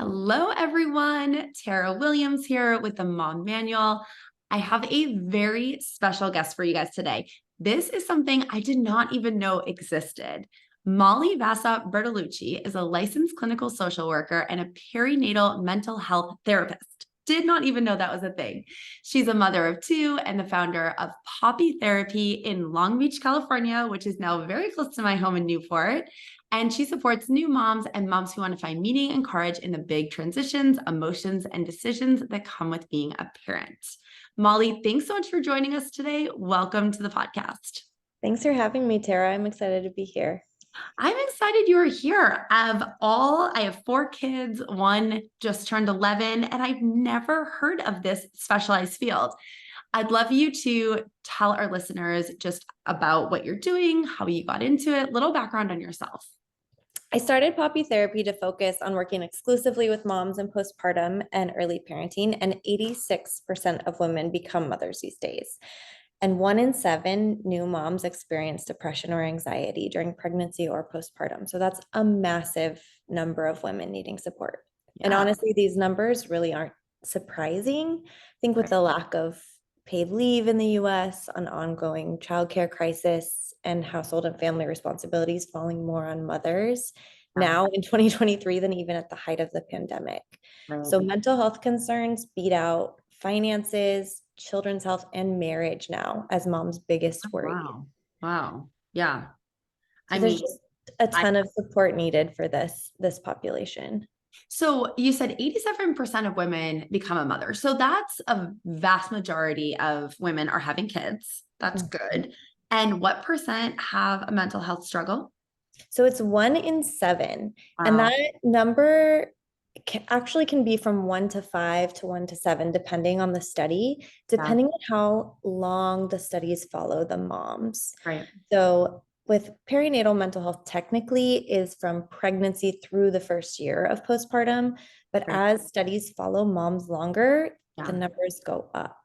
Hello, everyone. Tara Williams here with the Mom Manual. I have a very special guest for you guys today. This is something I did not even know existed. Molly Vasa Bertolucci is a licensed clinical social worker and a perinatal mental health therapist. Did not even know that was a thing. She's a mother of two and the founder of Poppy Therapy in Long Beach, California, which is now very close to my home in Newport. And she supports new moms and moms who want to find meaning and courage in the big transitions, emotions, and decisions that come with being a parent. Molly, thanks so much for joining us today. Welcome to the podcast. Thanks for having me, Tara. I'm excited to be here. I'm excited you're here. I have four kids. One just turned 11, and I've never heard of this specialized field. I'd love you to tell our listeners just about what you're doing, how you got into it, little background on yourself. I started Poppy Therapy to focus on working exclusively with moms in postpartum and early parenting, and 86% of women become mothers these days. And 1 in 7 new moms experience depression or anxiety during pregnancy or postpartum. So that's a massive number of women needing support. Yeah. And honestly, these numbers really aren't surprising. I think with the lack of paid leave in the US, an ongoing childcare crisis, and household and family responsibilities falling more on mothers now in 2023 than even at the height of the pandemic. So mental health concerns beat out finances, children's health, and marriage now as mom's biggest worry. Wow. Yeah. So there's just a ton of support needed for this population. So you said 87% of women become a mother. So that's a vast majority of women are having kids. That's good. And what percent have a mental health struggle? So it's 1 in 7. Wow. And that number can be from 1 to 5 to 1 to 7, depending on the study, depending on how long the studies follow the moms. Right. So with perinatal mental health, technically is from pregnancy through the first year of postpartum. But as studies follow moms longer, the numbers go up,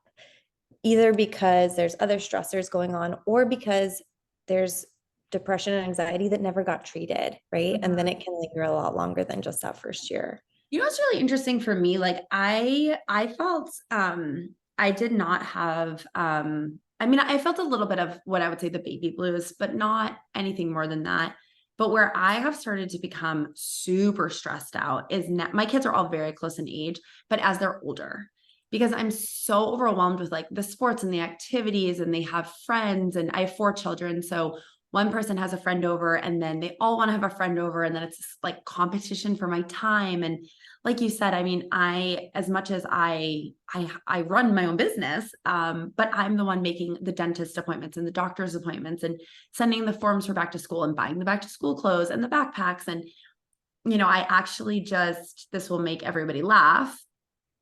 either because there's other stressors going on or because there's depression and anxiety that never got treated, right? And then it can linger a lot longer than just that first year. You know, what's really interesting for me, like I felt I did not have I felt a little bit of what I would say the baby blues, but not anything more than that. But where I have started to become super stressed out is my kids are all very close in age, but as they're older, because I'm so overwhelmed with like the sports and the activities, and they have friends, and I have 4 children. So one person has a friend over, and then they all want to have a friend over, and then it's this, like, competition for my time. And like you said, I mean, as much as I run my own business, but I'm the one making the dentist appointments and the doctor's appointments and sending the forms for back to school and buying the back to school clothes and the backpacks. And, you know, I actually this will make everybody laugh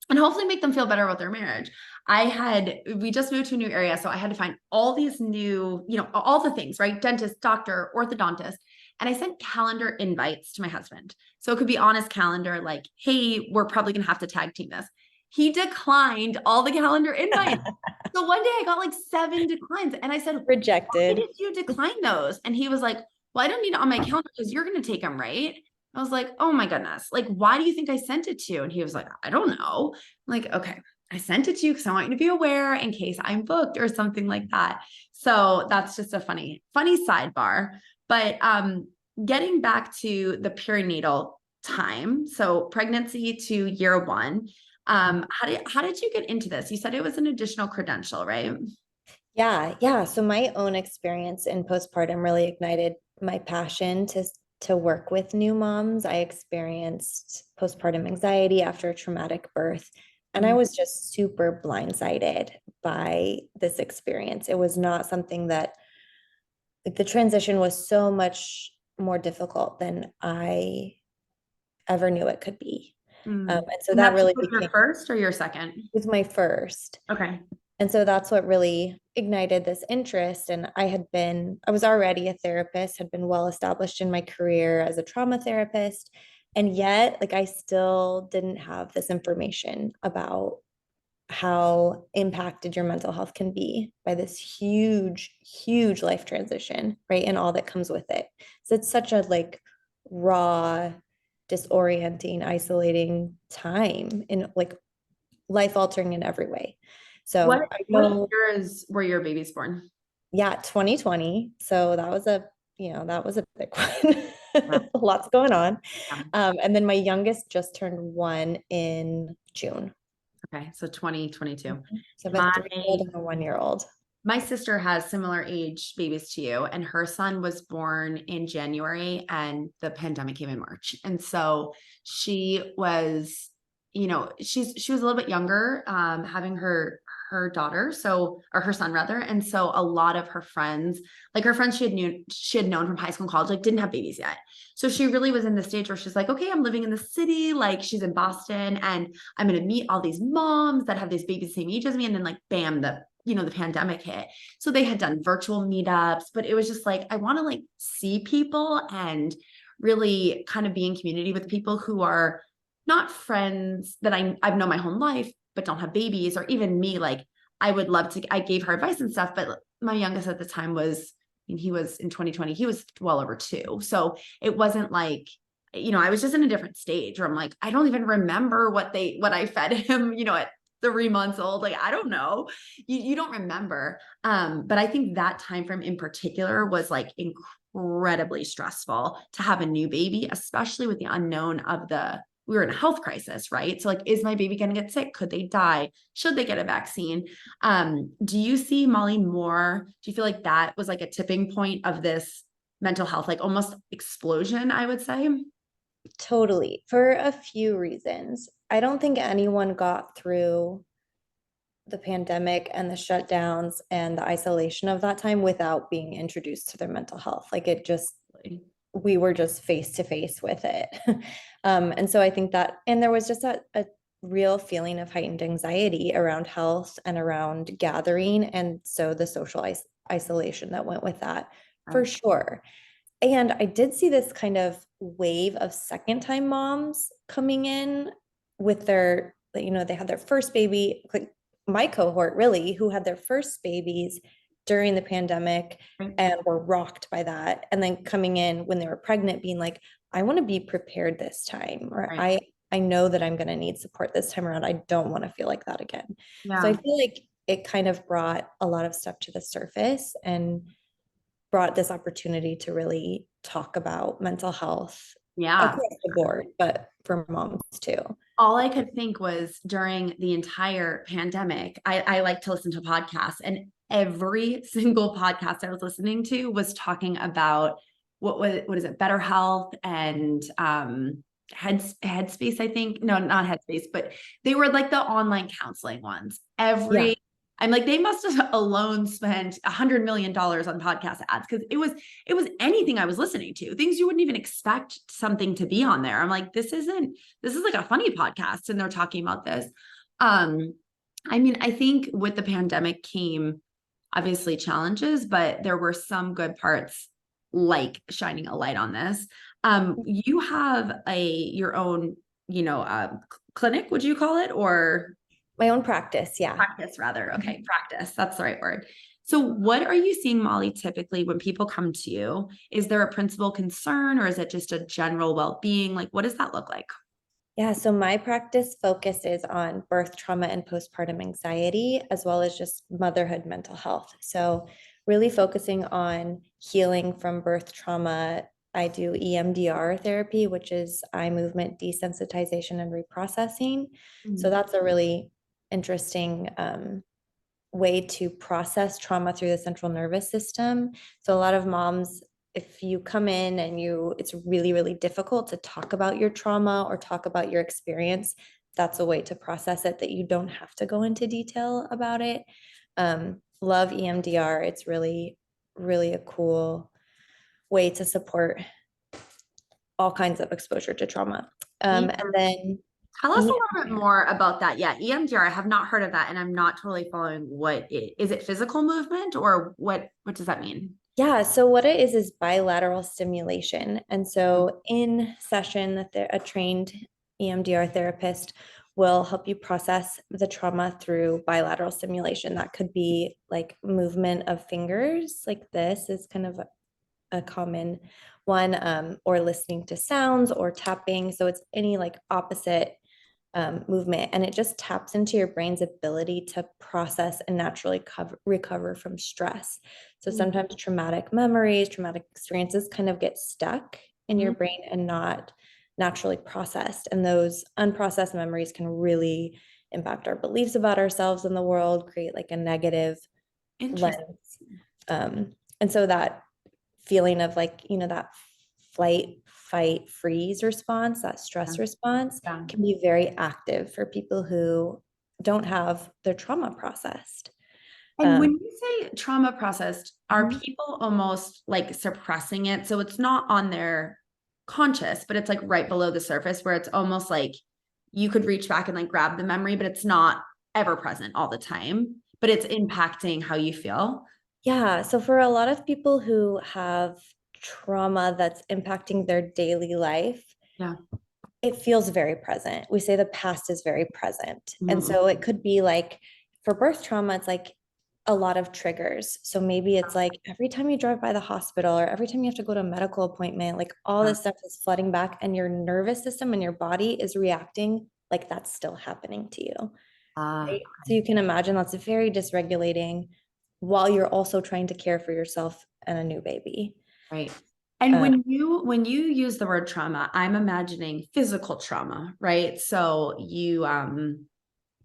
and hopefully make them feel better about their marriage. We just moved to a new area. So I had to find all these new, all the things, right? Dentist, doctor, orthodontist. And I sent calendar invites to my husband. So it could be on his calendar, like, hey, we're probably going to have to tag team this. He declined all the calendar invites. So one day I got like 7 declines. And I said, rejected. Why did you decline those? And he was like, well, I don't need it on my calendar because you're going to take them, right? I was like, oh my goodness, like, why do you think I sent it to you? And he was like, I don't know. I'm like, okay, I sent it to you because I want you to be aware in case I'm booked or something like that. So that's just a funny sidebar. But getting back to the perinatal time, so pregnancy to year 1, how did you get into this? You said it was an additional credential, right? Yeah. So my own experience in postpartum really ignited my passion to work with new moms. I experienced postpartum anxiety after a traumatic birth, and I was just super blindsided by this experience. It was not something that, like, the transition was so much more difficult than I ever knew it could be. And so that really became your first or your second? It was my first. Okay. And so that's what really ignited this interest. And I was already a therapist, had been well established in my career as a trauma therapist. And yet, like, I still didn't have this information about how impacted your mental health can be by this huge, huge life transition, right? And all that comes with it. So it's such a, like, raw disorienting, isolating time in like life altering in every way. What So I what know, years were your babies born? yeah, 2020. So that was that was a big one. Lots going on. Yeah. And then my youngest just turned 1 in June. Okay, so 2022. So I have a My 3-year-old and a 1-year-old. my sister has similar age babies to you, and her son was born in January, and the pandemic came in March. And so she was, she was a little bit younger, having her daughter, so or her son rather. And so a lot of her friends, like her friends she had known from high school and college, like didn't have babies yet. So she really was in the stage where she's like, okay, I'm living in the city, like she's in Boston, and I'm gonna meet all these moms that have these babies the same age as me. And then like bam, the pandemic hit. So they had done virtual meetups, but it was just like, I want to like see people and really kind of be in community with people who are not friends that I've known my whole life, but don't have babies, or even me. Like I would love to, I gave her advice and stuff, but my youngest at the time was, he was in 2020, he was well over 2. So it wasn't like, I was just in a different stage where I'm like, I don't even remember what I fed him, at 3 months old. Like, I don't know. You don't remember. But I think that time frame in particular was like incredibly stressful to have a new baby, especially with the unknown of we were in a health crisis, right? So like, is my baby going to get sick? Could they die? Should they get a vaccine? Do you see, Molly, more? Do you feel like that was like a tipping point of this mental health, like almost explosion, I would say? Totally. For a few reasons. I don't think anyone got through the pandemic and the shutdowns and the isolation of that time without being introduced to their mental health. Like it just, we were just face to face with it. And so I think that, and there was just a real feeling of heightened anxiety around health and around gathering. And so the social isolation that went with that for Right. sure. And I did see this kind of wave of second time moms coming in with their, they had their first baby, like my cohort really, who had their first babies during the pandemic Right. and were rocked by that. And then coming in when they were pregnant, being like, I want to be prepared this time, or Right. I know that I'm going to need support this time around. I don't want to feel like that again. So I Yeah. feel like it kind of brought a lot of stuff to the surface and brought this opportunity to really talk about mental health Yeah. across the board, but for moms too. All I could think was during the entire pandemic, I like to listen to podcasts, and every single podcast I was listening to was talking about what is it, better health and headspace, I think. No, not headspace, but they were like the online counseling ones. Yeah. I'm like, they must have alone spent $100 million on podcast ads, because it was anything I was listening to, things you wouldn't even expect something to be on there. I'm like, this is like a funny podcast, and they're talking about this. um I mean, I think with the pandemic came obviously challenges, but there were some good parts, like shining a light on this. You have your own, clinic, would you call it, or My own practice. Yeah. practice rather? Okay, practice, that's the right word. So what are you seeing, Molly, typically when people come to you? Is there a principal concern, or is it just a general well-being? Like, what does that look like? Yeah. So my practice focuses on birth trauma and postpartum anxiety, as well as just motherhood mental health. So really focusing on healing from birth trauma. I do EMDR therapy, which is eye movement desensitization and reprocessing. So Mm. that's a really interesting way to process trauma through the central nervous system. So a lot of moms, if you come in and it's really, really difficult to talk about your trauma or talk about your experience, that's a way to process it that you don't have to go into detail about it. Love EMDR. It's really, really a cool way to support all kinds of exposure to trauma. And then, Tell us a yeah, little bit more about that. Yeah, EMDR, I have not heard of that, and I'm not totally following what it is. It physical movement, or what does that mean? yeah, so what it is bilateral stimulation. And so in session that a trained EMDR therapist will help you process the trauma through bilateral stimulation. That could be like movement of fingers, like this is kind of a common One, or listening to sounds or tapping. So it's any like opposite movement, and it just taps into your brain's ability to process and naturally recover from stress. So sometimes traumatic memories, traumatic experiences kind of get stuck in your Mhm. brain and not naturally processed. And those unprocessed memories can really impact our beliefs about ourselves and the world, create like a negative Interesting. lens. And so that feeling of like, that flight, fight, freeze response, that Yeah. stress response Yeah. can be very active for people who don't have their trauma processed. And when Um, you say trauma processed, are mhm. people almost like suppressing it? So it's not on their conscious, but it's like right below the surface where it's almost like you could reach back and like grab the memory, but it's not ever present all the time, but it's impacting how you feel. Yeah. So for a lot of people who have trauma that's impacting their daily life, Yeah. it feels very present. We say the past is very present. And Mhm. so it could be like for birth trauma, it's like a lot of triggers. So maybe it's like every time you drive by the hospital or every time you have to go to a medical appointment, like all Yeah. this stuff is flooding back and your nervous system and your body is reacting like that's still happening to you. Ah, Right? So you can imagine that's very dysregulating while you're also trying to care for yourself and a new baby. right. And Um, when you use the word trauma, I'm imagining physical trauma, right? So you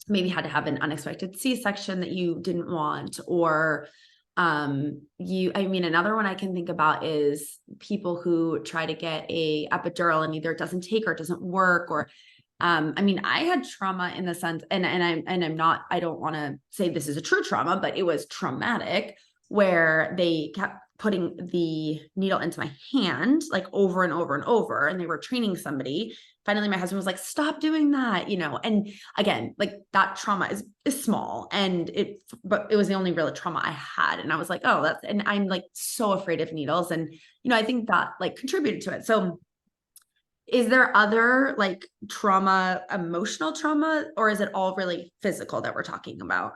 maybe had to have an unexpected C-section that you didn't want, or I mean, another one I can think about is people who try to get a epidural and either it doesn't take or it doesn't work, or I mean, I had trauma in the sense, and I'm not, I don't want to say this is a true trauma, but it was traumatic where they kept putting the needle into my hand like over and over and over, and they were training somebody. Finally, my husband was like, "Stop doing that," and again, like that trauma is small, but it was the only real trauma I had, and I was like, "Oh, and I'm like so afraid of needles," and I think that like contributed to it. So is there other like trauma, emotional trauma, or is it all really physical that we're talking about?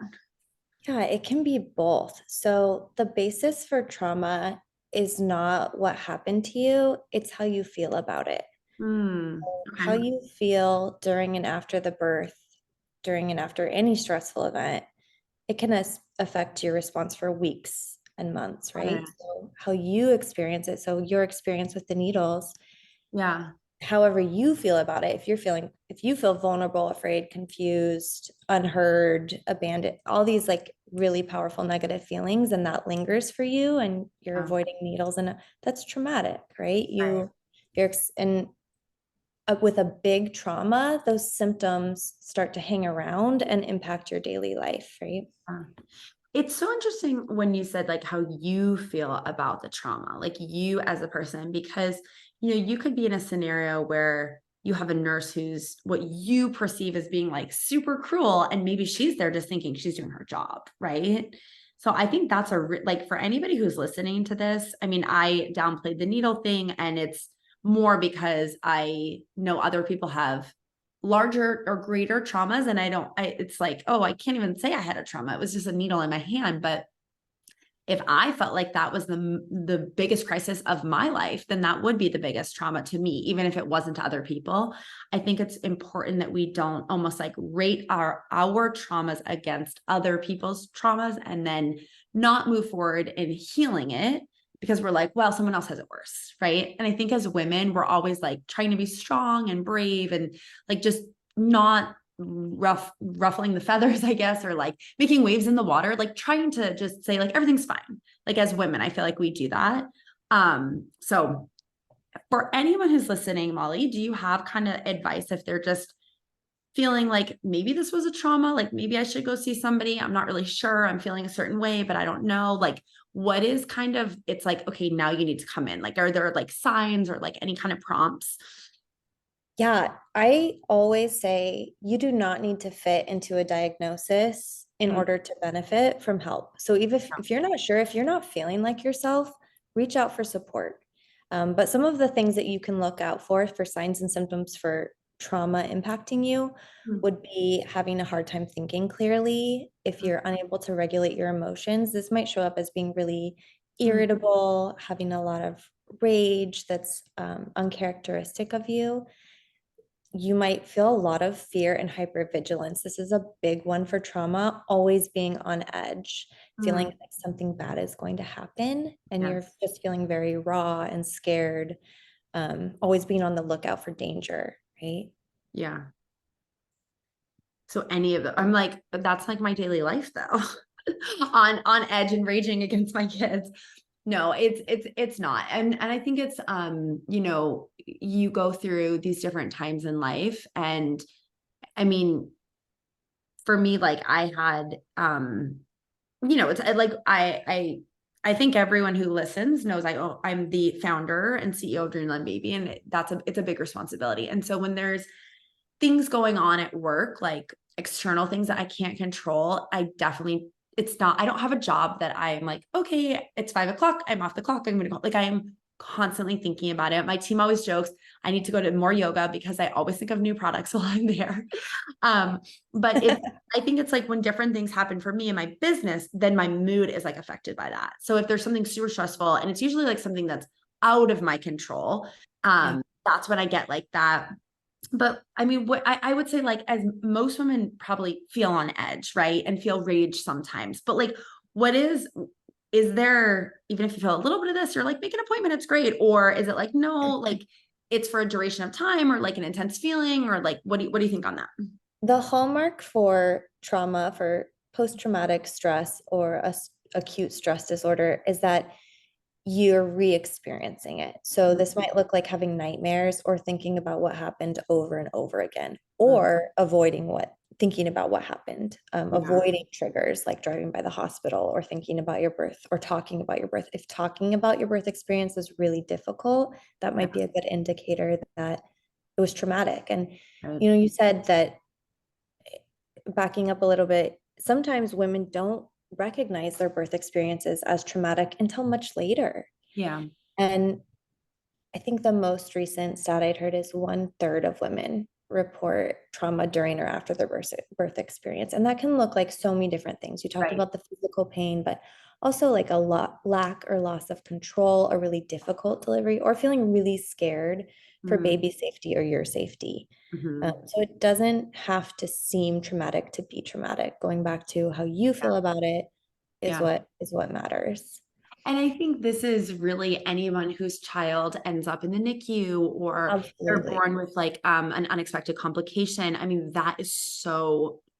Yeah, it can be both. So the basis for trauma is not what happened to you, it's how you feel about it. How Okay. you feel during and after the birth, during and after any stressful event, it can affect your response for weeks and months, Got right? it. So how you experience it, so your experience with the needles, Yeah. however you feel about it, if you feel vulnerable, afraid, confused, unheard, abandoned, all these like really powerful negative feelings, and that lingers for you and you're Yeah. avoiding needles, and that's traumatic, right? Right. And with a big trauma, those symptoms start to hang around and impact your daily life, right? Yeah. It's so interesting when you said like how you feel about the trauma, like you as a person, because you could be in a scenario where you have a nurse who's what you perceive as being like super cruel, and maybe she's there just thinking she's doing her job, right? So I think that's like for anybody who's listening to this. I mean, I downplayed the needle thing, and it's more because I know other people have larger or greater traumas, and it's like, oh, I can't even say I had a trauma, it was just a needle in my hand. But if I felt like that was the biggest crisis of my life, then that would be the biggest trauma to me, even if it wasn't to other people. I think it's important that we don't almost like rate our traumas against other people's traumas and then not move forward in healing it, because we're like, well, someone else has it worse, right? And I think as women, we're always like trying to be strong and brave and like just not ruffling the feathers, I guess, or like making waves in the water, like trying to just say like everything's fine. Like as women, I feel like we do that. So for anyone who's listening, Molly, do you have kind of advice if they're just feeling like maybe this was a trauma, like maybe I should go see somebody, I'm not really sure, I'm feeling a certain way, but I don't know, like what is kind of, it's like, okay, now you need to come in, like are there like signs or like any kind of prompts? Yeah, I always say you do not need to fit into a diagnosis in Mm, order to benefit from help. So even if you're not sure, if you're not feeling like yourself, reach out for support. But some of the things that you can look out for signs and symptoms for trauma impacting you mm, would be having a hard time thinking clearly. If mm, you're unable to regulate your emotions, this might show up as being really mm, irritable, having a lot of rage that's uncharacteristic of you, you might feel a lot of fear and hypervigilance. This is a big one for trauma, always being on edge, feeling Mm, like something bad is going to happen, and you're yes. just feeling very raw and scared, always being on the lookout for danger, right? Yeah. So any of them, I'm like, that's like my daily life though. On edge and raging against my kids. No, it's not. And I think it's you go through these different times in life. And I mean, for me, like I had it's like I think everyone who listens knows I'm the founder and CEO of Dreamland Baby, and it's a big responsibility. And so when there's things going on at work, like external things that I can't control, I don't have a job that I'm like, okay, it's 5 o'clock, I'm off the clock, I'm gonna go. Like I am constantly thinking about it. My team always jokes I need to go to more yoga because I always think of new products while I'm there. Um, but I think it's like when different things happen for me in my business, then my mood is like affected by that. So if there's something super stressful and it's usually like something that's out of my control, Yeah. that's when I get like that. But I mean, what I would say, like, as most women probably feel on edge, right? And feel rage sometimes. But like, what is there, even if you feel a little bit of this, you're like, make an appointment, it's great. Or is it like, no, like it's for a duration of time or like an intense feeling, or like what do you think on that? The hallmark for trauma, for post-traumatic stress or acute stress disorder, is that you're re-experiencing it. So this might look like having nightmares or thinking about what happened over and over again, Mm, or thinking about what happened, yeah, avoiding triggers like driving by the hospital or thinking about your birth or talking about your birth. If talking about your birth experience is really difficult, that yeah, might be a good indicator that it was traumatic. And, right. you said that, backing up a little bit, sometimes women don't recognize their birth experiences as traumatic until much later. Yeah, And I think the most recent stat I'd heard is 1/3 of women report trauma during or after their birth experience. And that can look like so many different things. You talked right. about the physical pain, but also like a lack or loss of control, a really difficult delivery, or feeling really scared for Mm, baby safety or your safety. mhm. So it doesn't have to seem traumatic to be traumatic. Going back to how you Yeah, feel about it yeah. is what matters. And I think this is really anyone whose child ends up in the NICU or they're Absolutely. born with like an unexpected complication. I mean, that is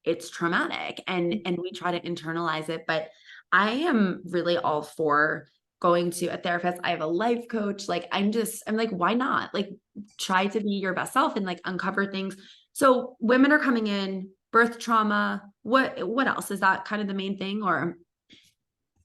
it's traumatic and we try to internalize it, but I am really all for going to a therapist. I have a life coach. Like I'm like, why not? Like try to be your best self and like uncover things. So women are coming in, birth trauma. What else? Is that kind of the main thing or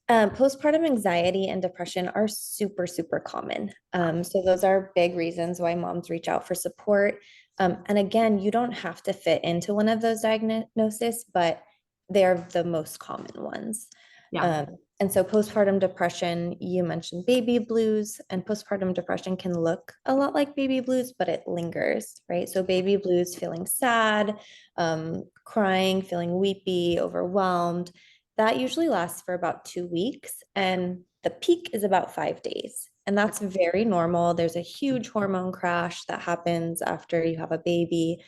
Postpartum anxiety and depression are super, super common. So those are big reasons why moms reach out for support. And again, you don't have to fit into one of those diagnoses, but they're the most common ones. yeah, Um, and so postpartum depression, you mentioned baby blues, and postpartum depression can look a lot like baby blues, but it lingers, right? So baby blues, feeling sad, crying, feeling weepy, overwhelmed, that usually lasts for about 2 weeks, and the peak is about 5 days. And that's very normal. There's a huge hormone crash that happens after you have a baby.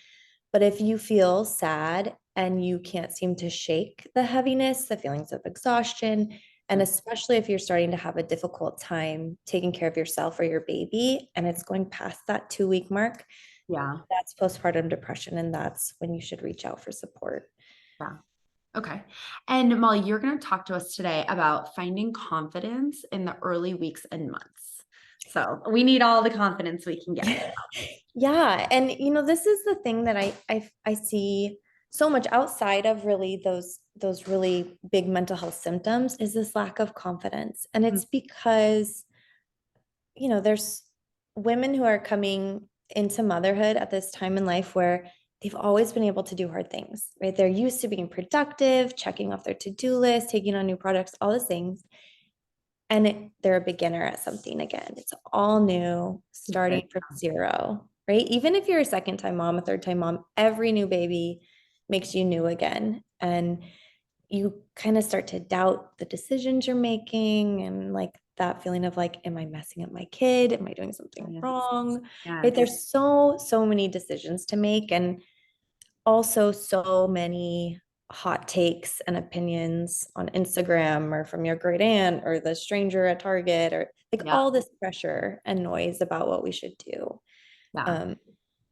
But if you feel sad and you can't seem to shake the heaviness, the feelings of exhaustion, and especially if you're starting to have a difficult time taking care of yourself or your baby, and it's going past that 2 week mark, yeah. that's postpartum depression. And that's when you should reach out for support. Yeah. Okay. And Molly, you're going to talk to us today about finding confidence in the early weeks and months. So we need all the confidence we can get. Yeah, and this is the thing that I see so much outside of really those really big mental health symptoms, is this lack of confidence. And Mm, it's because, there's women who are coming into motherhood at this time in life where they've always been able to do hard things, right? They're used to being productive, checking off their to-do list, taking on new projects, all those things, and they're a beginner at something again. It's all new, okay. starting from zero, right? Even if you're a second time mom, a third time mom, every new baby makes you new again. And you kind of start to doubt the decisions you're making and like that feeling of like, am I messing up my kid? Am I doing something Yes. wrong? Right? Yes. There's so many decisions to make, and also so many hot takes and opinions on Instagram or from your great aunt or the stranger at Target, or like Yeah. all this pressure and noise about what we should do. Yeah. Um,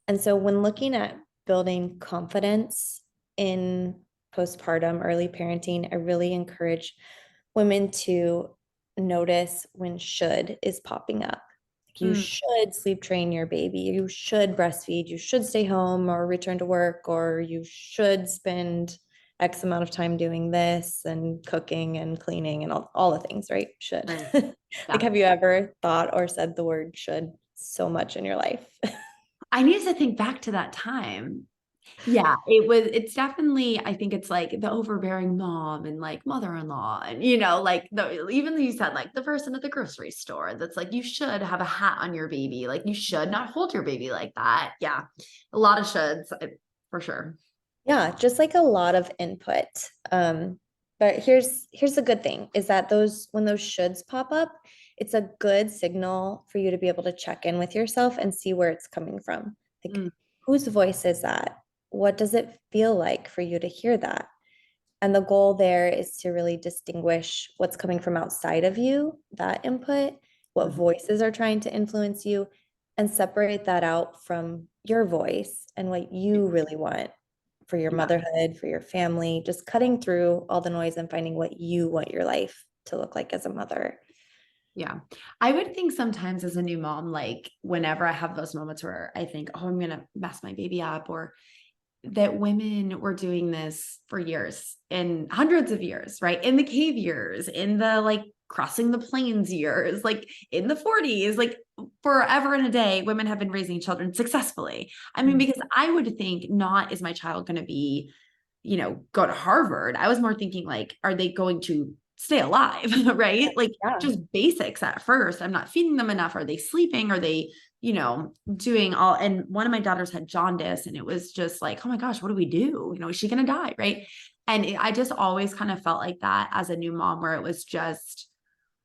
and so when looking at building confidence in postpartum early parenting, I really encourage women to notice when should is popping up. Like, you Mm, should sleep train your baby, you should breastfeed, you should stay home or return to work, or you should spend X amount of time doing this and cooking and cleaning and all the things, right? Should. right. Like, Yeah. have you ever thought or said the word should so much in your life? I need to think back to that time. Yeah, it's definitely, I think it's like the overbearing mom and like mother-in-law, and like even though you said like the person at the grocery store that's like, you should have a hat on your baby, like you should not hold your baby like that. Yeah, a lot of shoulds, for sure. Yeah, just like a lot of input. But here's the good thing is that those when those shoulds pop up, it's a good signal for you to be able to check in with yourself and see where it's coming from. Like, Mm, whose voice is that? What does it feel like for you to hear that? And the goal there is to really distinguish what's coming from outside of you, that input, what mhm. voices are trying to influence you, and separate that out from your voice and what you really want for your Yeah. motherhood, for your family, just cutting through all the noise and finding what you want your life to look like as a mother. Yeah. I would think sometimes as a new mom, like whenever I have those moments where I think, oh, I'm gonna mess my baby up, or that women were doing this for years, in hundreds of years, right? In the cave years, in the like crossing the plains years, like in the 40s, like forever and a day, women have been raising children successfully. I mean, because I would think, not is my child going to be, go to Harvard. I was more thinking like, are they going to stay alive, right? Like Yeah. just basics at first. I'm not feeding them enough. Are they sleeping? Are they, doing all, and one of my daughters had jaundice, and it was just like, oh my gosh, what do we do? Is she going to die? Right. And I just always kind of felt like that as a new mom, where it was just,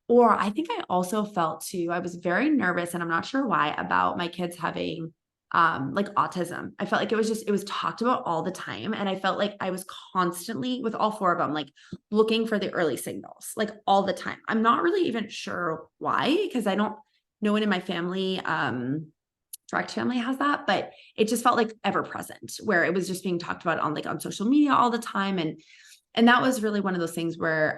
or I think I also felt too, I was very nervous, and I'm not sure why, about my kids having like autism. I felt like it was talked about all the time. And I felt like I was constantly with all four of them, like looking for the early signals, like all the time. I'm not really even sure why, because I don't, no one in my family, direct family has that, but it just felt like ever present, where it was just being talked about on like on social media all the time. And that was really one of those things where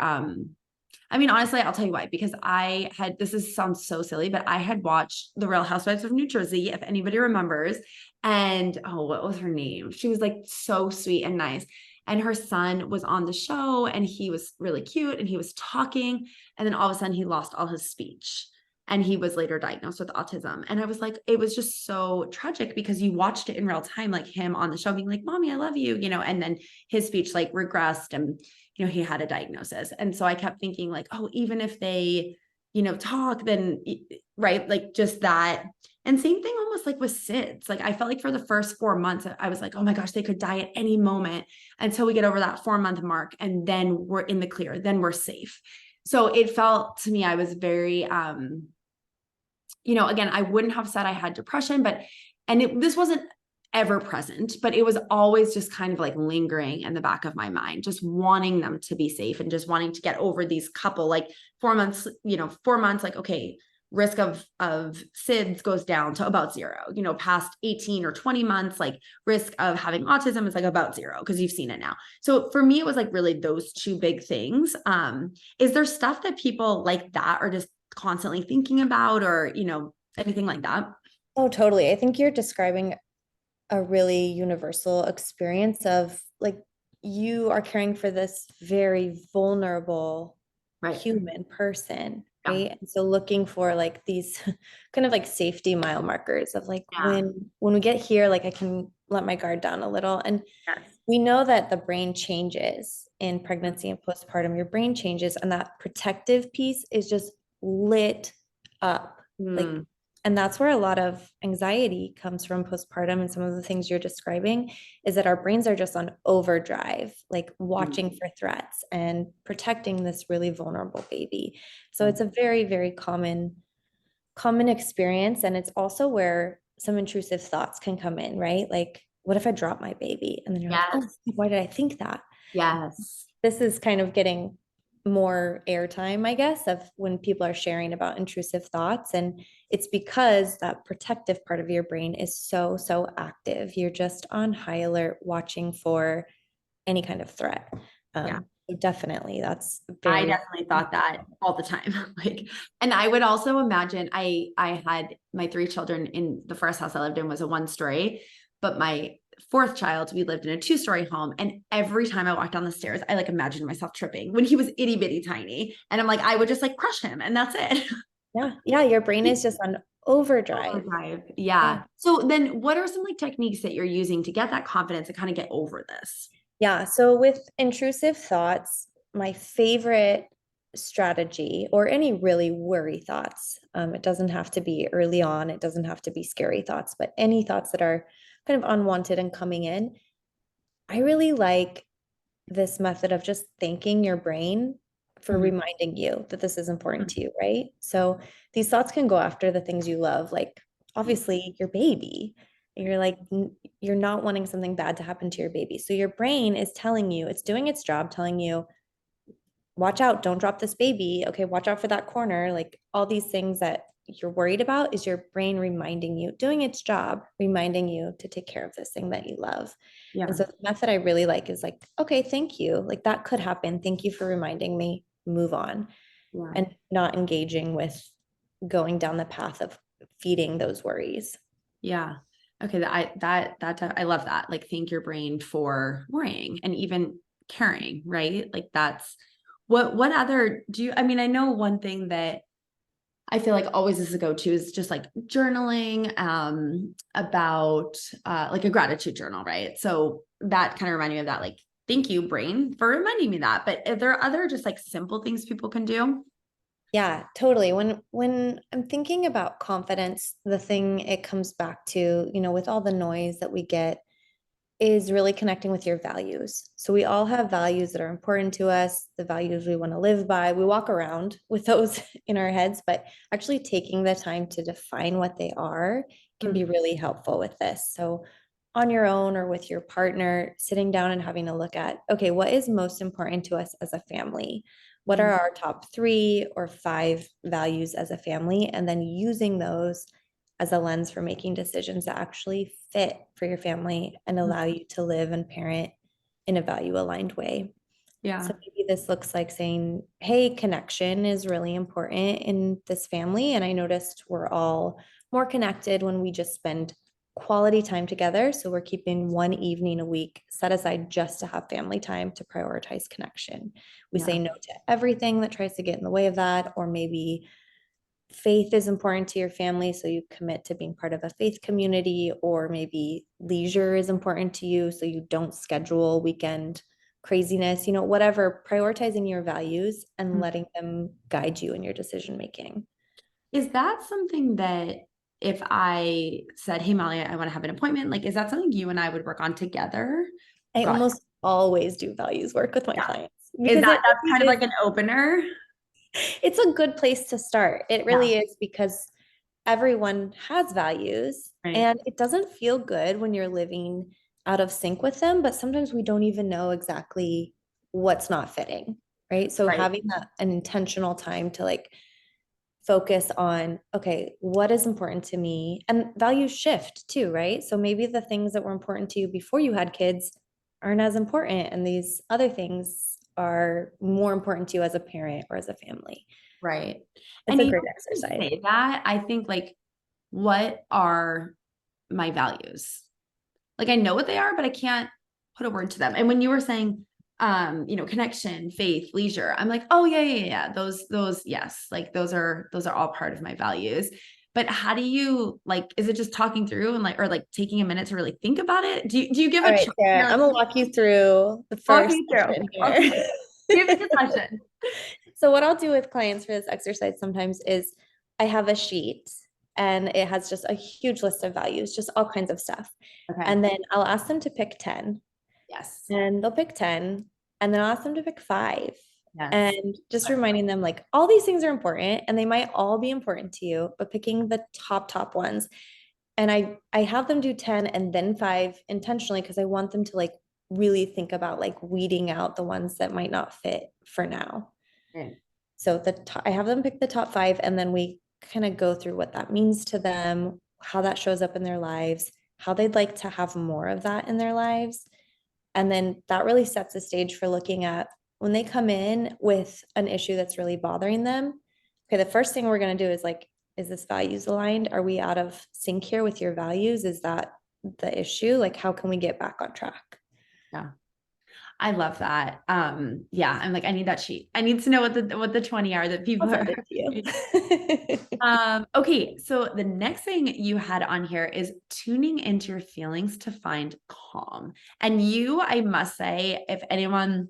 I mean, honestly, I'll tell you why, because I had, this is sounds so silly, but I had watched The Real Housewives of New Jersey, if anybody remembers. And oh, what was her name? She was like so sweet and nice. And her son was on the show, and he was really cute, and he was talking. And then all of a sudden he lost all his speech. And he was later diagnosed with autism. And I was like, it was just so tragic, because you watched it in real time, like him on the show being like, Mommy, I love you, and then his speech like regressed, and he had a diagnosis. And so I kept thinking like, oh, even if they, talk, then right, like just that. And same thing almost like with SIDS. Like I felt like for the first 4 months, I was like, oh my gosh, they could die at any moment, until we get over that 4 month mark, and then we're in the clear, then we're safe. So it felt to me, I was very again, I wouldn't have said I had depression, but, this wasn't ever present, but it was always just kind of like lingering in the back of my mind, just wanting them to be safe, and just wanting to get over these couple, like 4 months, 4 months, like, okay, risk of SIDS goes down to about zero, past 18 or 20 months, like risk of having autism is like about zero, because you've seen it now. So for me, it was like really those two big things. Is there stuff that people like that are just constantly thinking about, or anything like that? Oh, totally. I think you're describing a really universal experience of like, you are caring for this very vulnerable Right. human person, Yeah. right? And so looking for like these kind of like safety mile markers of like, Yeah. when we get here, like I can let my guard down a little. And Yes. we know that the brain changes in pregnancy and postpartum. Your brain changes, and that protective piece is just lit up. Like, Mm. And that's where a lot of anxiety comes from postpartum, and some of the things you're describing is that our brains are just on overdrive, like watching Mm. for threats and protecting this really vulnerable baby. So Mm. it's a very, very common experience. And it's also where some intrusive thoughts can come in, right? Like, what if I drop my baby? And then you're like, oh, Yes. why did I think that? Yes. This is kind of getting more airtime, I guess, of when people are sharing about intrusive thoughts. And it's because that protective part of your brain is so, so active. You're just on high alert, watching for any kind of threat. Yeah. So definitely, that's I very definitely thought that all the time. Like, and I would also imagine I had my three children in the first house I lived in was a one story, but my fourth child, we lived in a two-story home. And every time I walked down the stairs, I like imagined myself tripping when he was itty bitty tiny. And I'm like, I would just like crush him and that's it. yeah, yeah, your brain is just on overdrive. Overdrive. Yeah. Yeah. So then what are some like techniques that you're using to get that confidence and kind of get over this? Yeah. So with intrusive thoughts, my favorite strategy, or any really worry thoughts, it doesn't have to be early on, it doesn't have to be scary thoughts, but any thoughts that are kind of unwanted and coming in, I really like this method of just thanking your brain for Mhm. reminding you that this is important to you, right? So these thoughts can go after the things you love, like obviously your baby. You're like, you're not wanting something bad to happen to your baby. So your brain is telling you, it's doing its job, telling you, watch out, don't drop this baby. Okay, watch out for that corner. Like all these things that you're worried about is your brain reminding you, doing its job, reminding you to take care of this thing that you love. And Yeah. so the method I really like is like, okay, thank you. Like that could happen. Thank you for reminding me, move on, Yeah. and not engaging with going down the path of feeding those worries. Yeah. Okay. I love that. Like, thank your brain for worrying and even caring, right? Like, that's what other do you, I mean, I know one thing that I feel like always is a go-to is just like journaling, about, like a gratitude journal, right? So that kind of reminded me of that, like, thank you, brain, for reminding me that. But are there other just like simple things people can do? Yeah, totally. When I'm thinking about confidence, the thing it comes back to, with all the noise that we get, is really connecting with your values. So we all have values that are important to us, the values we want to live by. We walk around with those in our heads, but actually taking the time to define what they are can be Mm. really helpful with this. So on your own or with your partner, sitting down and having a look at, okay, what is most important to us as a family? What are Mm. our top 3 or 5 values as a family? And then using those as a lens for making decisions that actually fit for your family and Mm. allow you to live and parent in a value aligned way. So Yeah. maybe this looks like saying, hey, connection is really important in this family. And I noticed we're all more connected when we just spend quality time together. So we're keeping one evening a week set aside just to have family time to prioritize connection. We Yeah. say no to everything that tries to get in the way of that, or maybe faith is important to your family, so you commit to being part of a faith community, or maybe leisure is important to you, so you don't schedule weekend craziness, whatever, prioritizing your values and Mm. letting them guide you in your decision making. Is that something that if I said, hey, Molly, I want to have an appointment, like, is that something you and I would work on together? I Got almost always do values work with my Yeah. clients Is because that it that's really kind of like is, an opener? it's a good place to start. It Yeah. really is, because everyone has values Right. and it doesn't feel good when you're living out of sync with them, but sometimes we don't even know exactly what's not fitting, right? So Right. having an intentional time to like focus on, okay, what is important to me? And values shift too, right? So maybe the things that were important to you before you had kids aren't as important, and these other things are more important to you as a parent or as a family. Right. It's And a you know, great when you exercise. say that, I think like, what are my values? Like, I know what they are, but I can't put a word to them. And when you were saying, connection, faith, leisure, I'm like, oh yeah, yeah, yeah. Those, yes, like those are all part of my values. But how do you like, is it just talking through and like, or like taking a minute to really think about it? Do you give All a right, try? Sarah, You're like, I'm gonna walk you through the walk first me through. session here. Okay. Give me a session. So what I'll do with clients for this exercise sometimes is I have a sheet and it has just a huge list of values, just all kinds of stuff. Okay. And then I'll ask them to pick 10, Yes. and they'll pick 10, and then I'll ask them to pick five. Yes. And just reminding them like all these things are important and they might all be important to you, but picking the top ones. And I have them do 10 and then five intentionally because I want them to like really think about like weeding out the ones that might not fit for now. Right. So I have them pick the top five, and then we kind of go through what that means to them, how that shows up in their lives, how they'd like to have more of that in their lives. And then that really sets the stage for looking at when they come in with an issue that's really bothering them. Okay, the first thing we're going to do is like, is this values aligned? Are we out of sync here with your values? Is that the issue? Like, how can we get back on track? Yeah. I love that. Yeah, I'm like, I need that sheet. I need to know what the 20 are that I'll people send are. it to you. Okay, so the next thing you had on here is tuning into your feelings to find calm. And you, I must say, if anyone,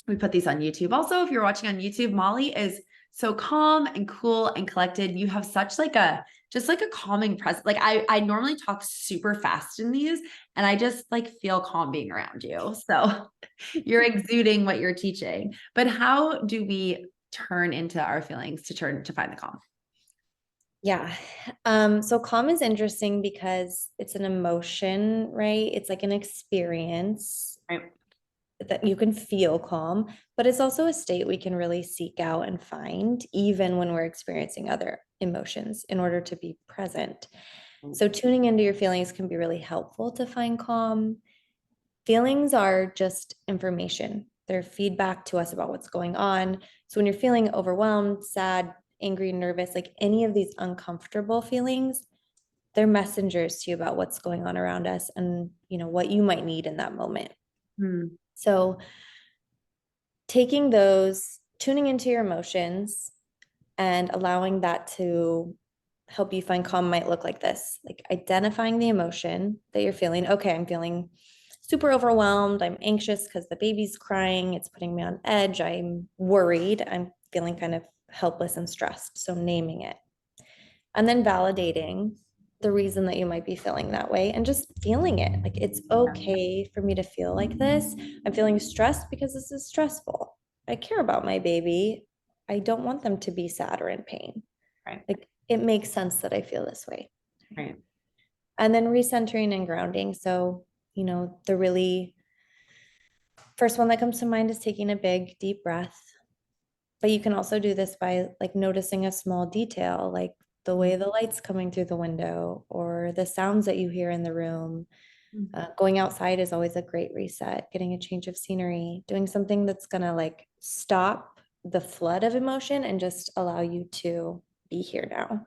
we put these on YouTube. Also, if you're watching on YouTube, Molly is so calm and cool and collected. You have such like a just like a calming presence. Like I normally talk super fast in these, and I just like feel calm being around you. So you're exuding what you're teaching. But how do we turn into our feelings to turn to find the calm? Yeah. So calm is interesting because it's an emotion, right? It's like an experience Right. that you can feel calm, but it's also a state we can really seek out and find even when we're experiencing other emotions in order to be present. So tuning into your feelings can be really helpful to find calm. Feelings are just information. They're feedback to us about what's going on. So when you're feeling overwhelmed, sad, angry, nervous, like any of these uncomfortable feelings, they're messengers to you about what's going on around us and, what you might need in that moment. Hmm. So taking those, tuning into your emotions and allowing that to help you find calm might look like this, like identifying the emotion that you're feeling. Okay, I'm feeling super overwhelmed. I'm anxious because the baby's crying. It's putting me on edge. I'm worried. I'm feeling kind of helpless and stressed. So naming it. And then validating the reason that you might be feeling that way and just feeling it. Like it's okay for me to feel like this. I'm feeling stressed because this is stressful. I care about my baby. I don't want them to be sad or in pain. Right. Like it makes sense that I feel this way. Right. And then recentering and grounding. So, the really first one that comes to mind is taking a big, deep breath. But you can also do this by like noticing a small detail, like the way the light's coming through the window or the sounds that you hear in the room. Going outside is always a great reset, getting a change of scenery, doing something that's going to like stop the flood of emotion and just allow you to be here now.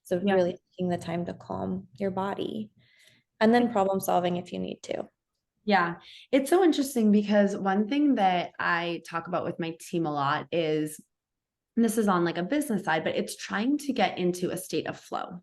So, Yeah. really taking the time to calm your body and then problem solving if you need to. Yeah. It's so interesting because one thing that I talk about with my team a lot is, and this is on like a business side, but it's trying to get into a state of flow.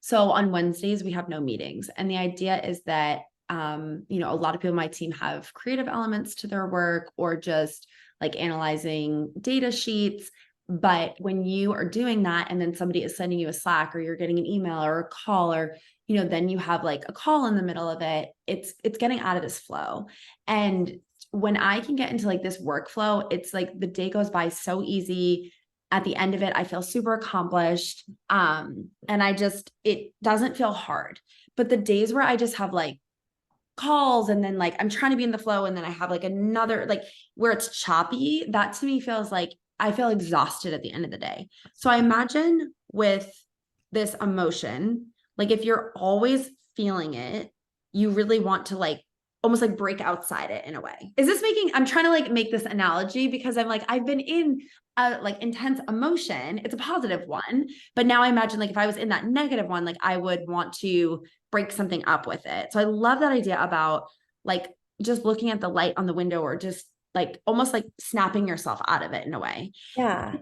So on Wednesdays, we have no meetings. And the idea is that, a lot of people on my team have creative elements to their work or just like analyzing data sheets. But when you are doing that and then somebody is sending you a Slack or you're getting an email or a call or, then you have like a call in the middle of it, it's getting out of this flow. And when I can get into like this workflow, it's like the day goes by so easy. At the end of it, I feel super accomplished. And it doesn't feel hard. But the days where I just have like calls and then like I'm trying to be in the flow and then I have like another like where it's choppy, that to me feels like I feel exhausted at the end of the day. So I imagine with this emotion, like if you're always feeling it, you really want to like almost like break outside it in a way. Is this making, I'm trying to like make this analogy because I'm like, I've been in a like intense emotion. It's a positive one, but now I imagine like if I was in that negative one, like I would want to break something up with it. So I love that idea about like just looking at the light on the window or just like almost like snapping yourself out of it in a way. Yeah.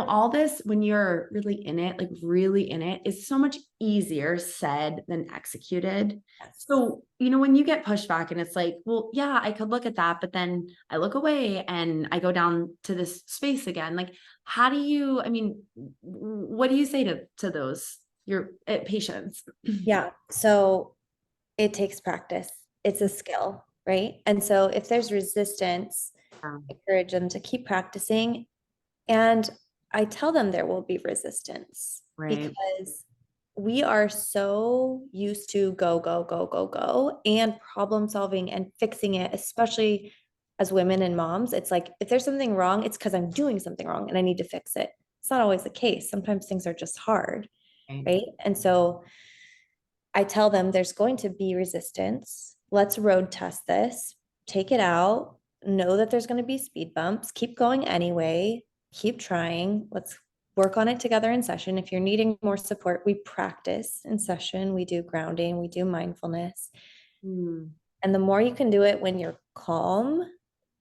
All this when you're really in it, like really in it, is so much easier said than executed. Yes. So, when you get pushed back and it's like, well, yeah, I could look at that, but then I look away and I go down to this space again. Like, how do you, what do you say to those your patience. Yeah. So it takes practice. It's a skill, right? And so if there's resistance, encourage them to keep practicing. And I tell them there will be resistance Right. because we are so used to go, go, go, go, go, and problem solving and fixing it, especially as women and moms. It's like, if there's something wrong, it's because I'm doing something wrong and I need to fix it. It's not always the case. Sometimes things are just hard, Right. right? And so I tell them there's going to be resistance. Let's road test this, take it out, know that there's going to be speed bumps, keep going anyway, keep trying. Let's work on it together in session. If you're needing more support, we practice in session, we do grounding, we do mindfulness. Mm. And the more you can do it when you're calm,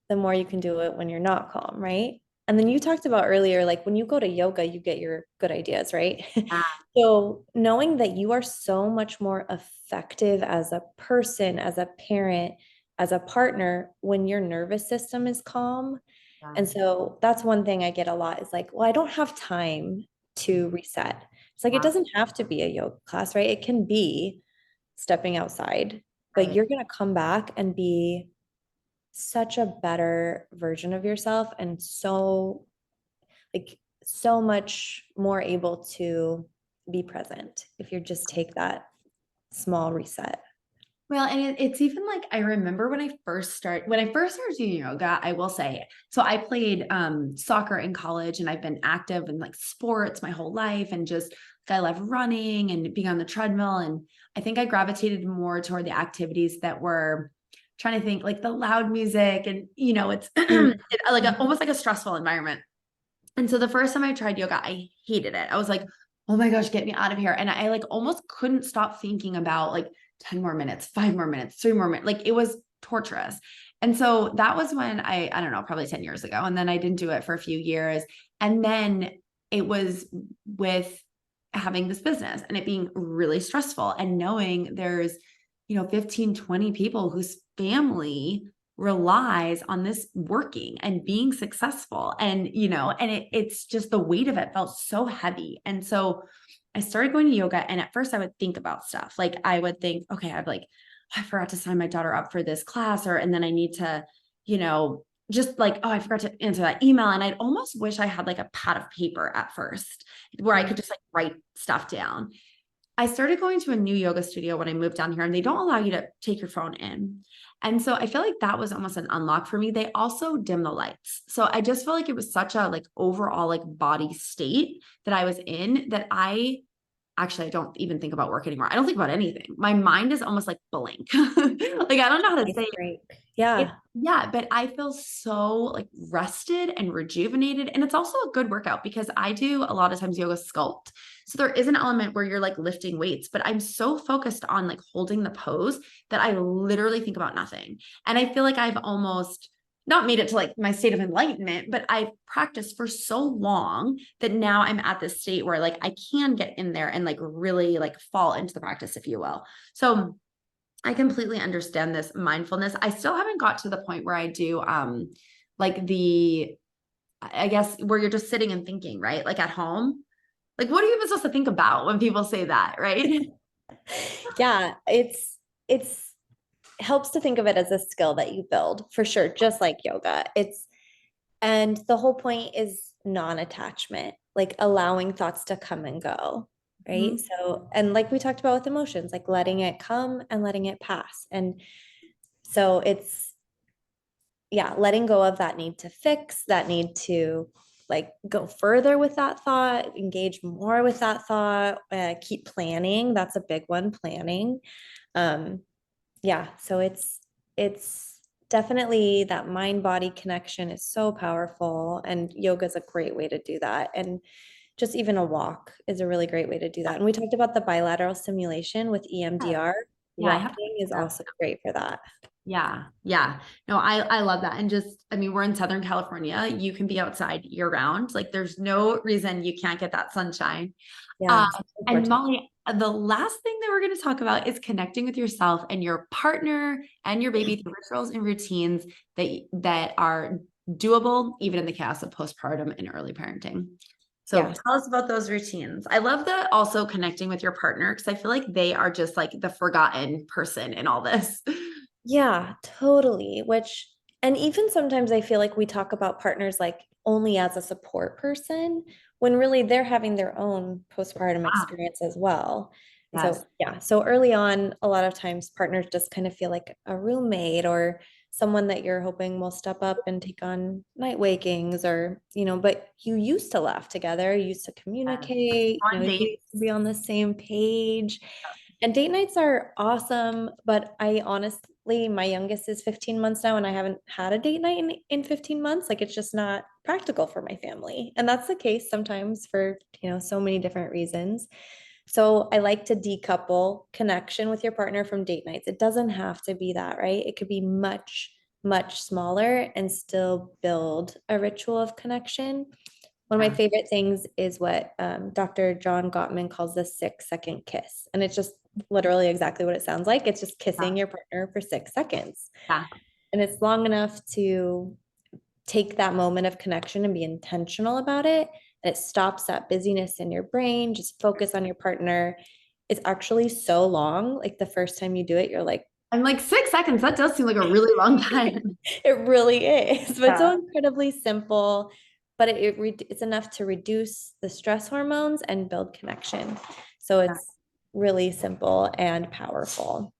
the more you can do it when you're not calm, right? And then you talked about earlier, like when you go to yoga, you get your good ideas, right? Yeah. So knowing that you are so much more effective as a person, as a parent, as a partner when your nervous system is calm. Yeah. And so that's one thing I get a lot is like, well, I don't have time to reset. It's like, it Wow. doesn't have to be a yoga class, right? It can be stepping outside, but Right. you're going to come back and be such a better version of yourself and so like so much more able to be present if you just take that small reset. Well, and it's even like I remember when I first started doing yoga, I will say, so I played soccer in college and I've been active in like sports my whole life and just like I love running and being on the treadmill. And I think I gravitated more toward the activities that were trying to think like the loud music and it's Mm. like almost like a stressful environment. And so the first time I tried yoga, I hated it. I was like, oh my gosh, get me out of here. And I like almost couldn't stop thinking about like 10 more minutes, 5 more minutes, 3 more minutes. Like it was torturous. And so that was when I don't know, probably 10 years ago. And then I didn't do it for a few years. And then it was with having this business and it being really stressful and knowing there's, 15, 20 people whose family relies on this working and being successful and it's just the weight of it felt so heavy. And so I started going to yoga and at first I would think about stuff like I would think, okay, I forgot to sign my daughter up for this class and then I need to you know just like, oh, I forgot to answer that email. And I'd almost wish I had like a pad of paper at first where I could just like write stuff down. I started going to a new yoga studio when I moved down here, and they don't allow you to take your phone in. And so I feel like that was almost an unlock for me. They also dim the lights. So I just felt like it was such a like overall like body state that I was in that I don't even think about work anymore. I don't think about anything. My mind is almost like blank. Like I don't know how to Nice say break. it, Yeah. yeah, but I feel so like rested and rejuvenated. And it's also a good workout because I do a lot of times yoga sculpt. So there is an element where you're like lifting weights, but I'm so focused on like holding the pose that I literally think about nothing. And I feel like I've almost not made it to like my state of enlightenment, but I've practiced for so long that now I'm at this state where like I can get in there and like really like fall into the practice, if you will. So I completely understand this mindfulness. I still haven't got to the point where I do like I guess where you're just sitting and thinking, right? Like at home. Like what are you even supposed to think about when people say that, right? Yeah, it's helps to think of it as a skill that you build for sure, just like yoga. And the whole point is non-attachment, like allowing thoughts to come and go, right? Mhm. So, and like we talked about with emotions, like letting it come and letting it pass. And so it's, yeah, letting go of that need to fix, that need to like go further with that thought, engage more with that thought, keep planning. That's a big one, planning. Um, yeah, so it's definitely that mind body connection is so powerful, and yoga is a great way to do that. And just even a walk is a really great way to do that. And we talked about the bilateral stimulation with Yeah. EMDR. Yeah, I have. Walking is also great for that. Yeah. Yeah. No, I love that. And just, I mean, we're in Southern California. You can be outside year round. Like there's no reason you can't get that sunshine. Um, Yeah, so and important. Molly, the last thing that we're going to talk about is connecting with yourself and your partner and your baby through rituals and routines that are doable, even in the chaos of postpartum and early parenting. So Yeah. tell us about those routines. I love the also connecting with your partner because I feel like they are just like the forgotten person in all this. Yeah, totally. And even sometimes I feel like we talk about partners like only as a support person when really they're having their own postpartum Ah, experience as well. And yes. so, yeah, so early on, a lot of times partners just kind of feel like a roommate or someone that you're hoping will step up and take on night wakings or, but you used to laugh together, you used to Yes. communicate, On you dates. used to be on the same page. And date nights are awesome, but I honestly, my youngest is 15 months now, and I haven't had a date night in 15 months. Like it's just not practical for my family. And that's the case sometimes for, so many different reasons. So I like to decouple connection with your partner from date nights. It doesn't have to be that, right? It could be much, much smaller and still build a ritual of connection. One of my Yeah. favorite things is what Dr. John Gottman calls the 6 second kiss. And it's just literally exactly what it sounds like. It's just kissing your partner for 6 seconds. Yeah. And it's long enough to take that moment of connection and be intentional about it. And it stops that busyness in your brain, just focus on your partner. It's actually so long. Like the first time you do it, you're like, I'm like 6 seconds. That does seem like a really long time. it really is. But it's Yeah. so incredibly simple, but it's enough to reduce the stress hormones and build connection. So Yeah. it's really simple and powerful.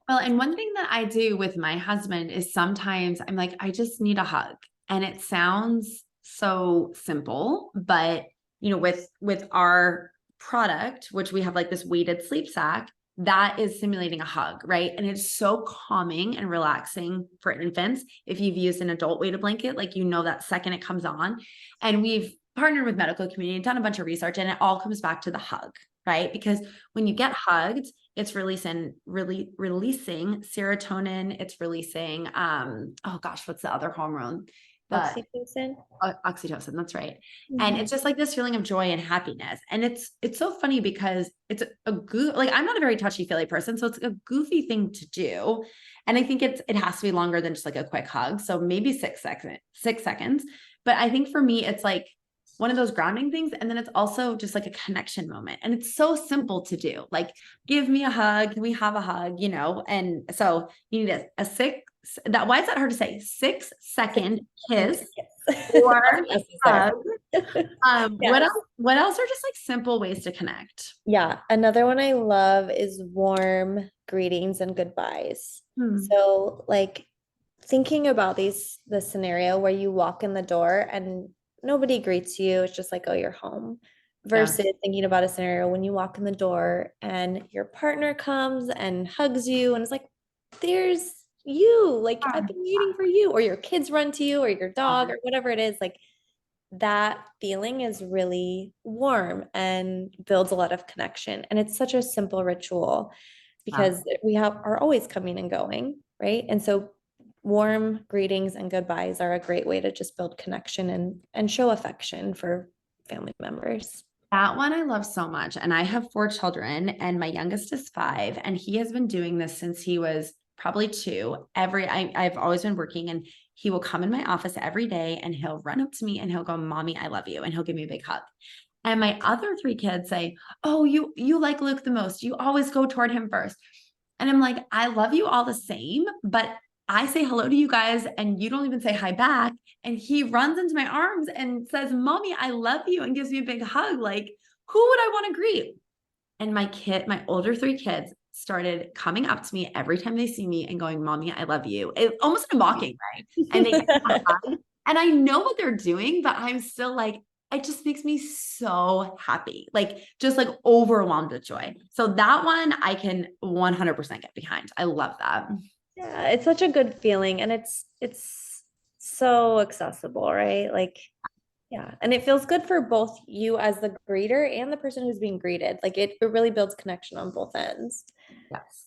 Well, and one thing that I do with my husband is sometimes I'm like, I just need a hug. And it sounds so simple, but with our product, which we have like this weighted sleep sack, that is simulating a hug, right? And it's so calming and relaxing for infants. If you've used an adult weighted blanket, like that second it comes on. And we've partnered with medical community, done a bunch of research, and it all comes back to the hug, right? Because when you get hugged, it's releasing serotonin. It's releasing oh gosh, what's the other hormone? The Oxytocin. oxytocin, that's right. And Mhm. it's just like this feeling of joy and happiness. And it's so funny because it's like I'm not a very touchy-feely person, so it's a goofy thing to do. And I think it has to be longer than just like a quick hug. So maybe 6 seconds. But I think for me, it's like one of those grounding things. And then it's also just like a connection moment. And it's so simple to do. Like, give me a hug. Can we have a hug? And so you need a six that why is that hard to say? 6 second kiss or Lots of S's there. hug. What Yes. else? What else are just like simple ways to connect? Yeah. Another one I love is warm greetings and goodbyes. Hmm. So, like, thinking about the scenario where you walk in the door and nobody greets you, it's just like, oh, you're home. Yeah. Versus thinking about a scenario when you walk in the door and your partner comes and hugs you and it's like, there's you, like I've been waiting for you, or your kids run to you, or your dog, or whatever it is. Like that feeling is really warm and builds a lot of connection. And it's such a simple ritual Yeah. because are always coming and going, right? And so warm greetings and goodbyes are a great way to just build connection and show affection for family members. That one I love so much. And I have 4 children, and my youngest is 5. And he has been doing this since he was probably 2. I've always been working, and he will come in my office every day and he'll run up to me and he'll go, Mommy, I love you. And he'll give me a big hug. And my other 3 kids say, Oh, you like Luke the most. You always go toward him first. And I'm like, I love you all the same, but I say hello to you guys and you don't even say hi back. And he runs into my arms and says, Mommy, I love you, and gives me a big hug. Like, who would I want to greet? And my older 3 kids started coming up to me every time they see me and going, Mommy, I love you. Almost in a mocking way. And they give me a hug. And I know what they're doing, but I'm still like, it just makes me so happy, like just like overwhelmed with joy. So that one I can 100% get behind. I love that. Yeah, it's such a good feeling and it's so accessible, right? Like yeah, and it feels good for both you as the greeter and the person who's being greeted. Like it really builds connection on both ends. Yes.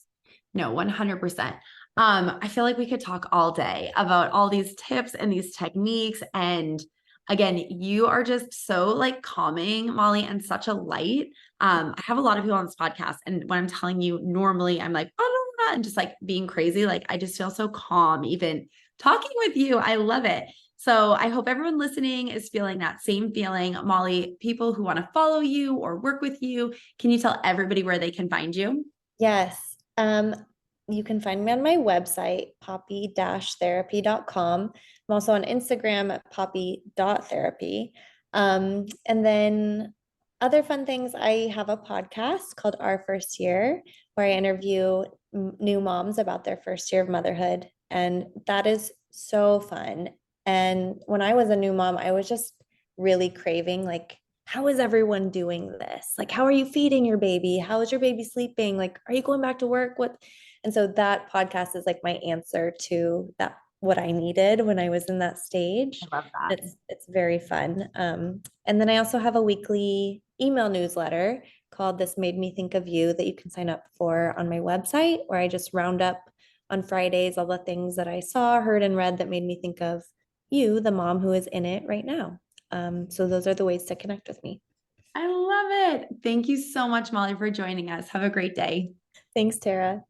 No, 100%. I feel like we could talk all day about all these tips and these techniques. And again, you are just so like calming, Molly, and such a light. I have a lot of people on this podcast, and when I'm telling you, normally I'm like, oh, and just like being crazy. Like I just feel so calm, even talking with you. I love it. So I hope everyone listening is feeling that same feeling. Molly, people who want to follow you or work with you, can you tell everybody where they can find you? Yes. You can find me on my website, poppy-therapy.com. I'm also on Instagram at poppy.therapy. And then other fun things, I have a podcast called Our First Year, where I interview new moms about their first year of motherhood. And that is so fun. And when I was a new mom, I was just really craving, like, how is everyone doing this? Like, how are you feeding your baby? How is your baby sleeping? Like, are you going back to work? What? And so that podcast is like my answer to that, what I needed when I was in that stage. I love that. It's very fun. And then I also have a weekly email newsletter called This Made Me Think of You that you can sign up for on my website, where I just round up on Fridays all the things that I saw, heard, and read that made me think of you, the mom who is in it right now. So those are the ways to connect with me. I love it. Thank you so much, Molly, for joining us. Have a great day. Thanks, Tara.